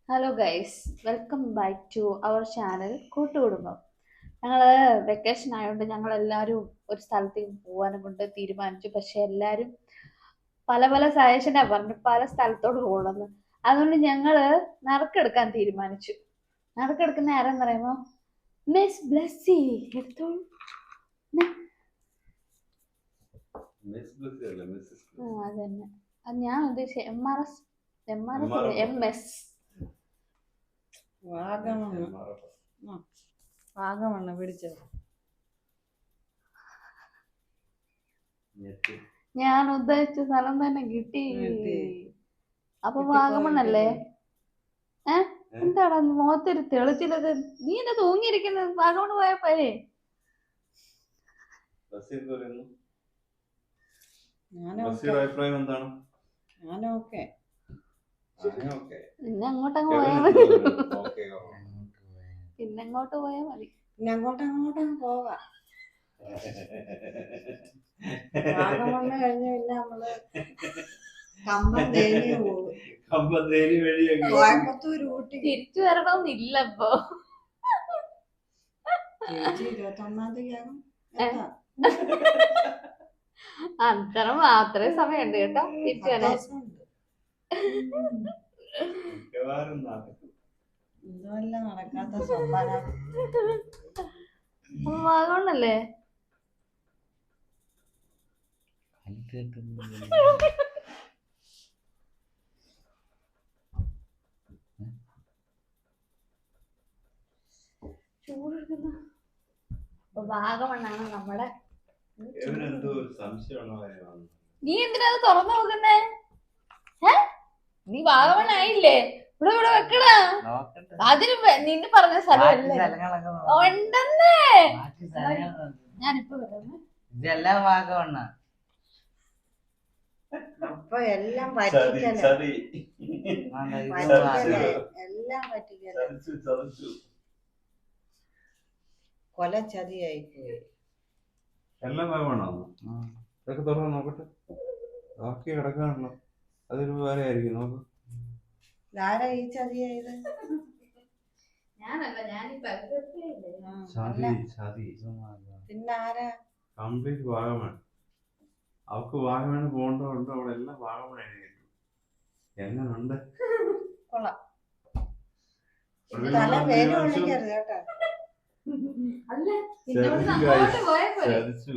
Hello guys, welcome back to our channel Koottukudumbam. ഞങ്ങൾ vacation ആയതുകൊണ്ട് ഞങ്ങൾ എല്ലാവരും ഒരു സ്ഥലത്തേക്ക് പോകാനും കൊണ്ട് തീരുമാനിച്ചു. പക്ഷെ എല്ലാവരും പല പല സജഷനാ പറഞ്ഞു പല സ്ഥലത്തോട് പോകണമെന്ന്. അതുകൊണ്ട് ഞങ്ങൾ നറുക്കെടുക്കാൻ തീരുമാനിച്ചു. നറുക്കെടുക്കുന്ന ആരാന്ന് പറയുമ്പോ മിസ് ബ്ലസ്സി എടുത്തോളൂ. അതന്നെ, അത് ഞാൻ ഉദ്ദേശിച്ച MS. വാഗമണ് പിടിച്ചത്. ഞാൻ ഉദ്ദേശിച്ച സ്ഥലം തന്നെ കിട്ടി. അപ്പൊ വാഗമണ്ണല്ലേ? എന്താടാ മുഖത്തൊരു തെളിച്ചില്ലത്? നീ എന്താ തൂങ്ങിയിരിക്കുന്നത്? വാഗമണ് പോയ പോരെ? പിന്നെ അങ്ങോട്ടങ്ങ് പോയാ മതി. പിന്നെ അങ്ങോട്ട് പോയാ മതി. പിന്നെ അങ്ങോട്ടങ്ങ് പോകാം. വാഗമണ്ണ് കഴിഞ്ഞ് പിന്നെ നമ്മള് കമ്പന്തേനി വഴി കോയമ്പത്തൂർ ഊട്ടി തിരിച്ചു വരണമെന്നില്ല. ഇപ്പൊ 21 തീയതിയാകും. അത്ര മാത്രമേ സമയമുണ്ട് കേട്ടോ തിരിച്ചു വരാൻ. ഇതുമല്ല നടക്കാത്ത സമ്മാനം. വാഗമണ്ണല്ലേ? ചൂടെടുക്കുന്ന വാഗമണ്ണാണ് നമ്മുടെ. നീ എന്തിനാ തുറന്നു നോക്കുന്നേ? നീ വാഗമണ്ണായില്ലേ? ഇവിടെ ഇവിടെ വെക്കടാ. അതിന് നിന്നെ പറഞ്ഞ സ്ഥലമല്ലേ ഉണ്ടെന്നേ. ഞാനിപ്പോ വരുന്നേ. ഇതെല്ലാം വാഗമണ്ണ. അപ്പൊ എല്ലാം പറ്റിക്കല്ലേ, എല്ലാം പറ്റിക്കല്ലേ. കൊല ചതിയായി പോയി. എല്ലാം വാഗമണ്ണോ? ഇതൊക്കെ തുറന്ന് നോക്കട്ടെ. ബാക്കി കിടക്കാണല്ലോ, അതൊരു വേറെ ആയിരിക്കും. നോക്ക്. ആരാ ഈ ചതിയായത്? ഞാനല്ല, പിന്നെ ആരാ? കംപ്ലീറ്റ് വാഗമൺ. അവക്ക് വാഗമണ് പോകേണ്ടതുണ്ട്. അവിടെ എല്ലാം വാഗമൺ എങ്ങനുണ്ട്? കൊള്ളാം. തല വേര് ഒഴിക്കരുത് കേട്ടോ. അല്ല, ചതിച്ചു.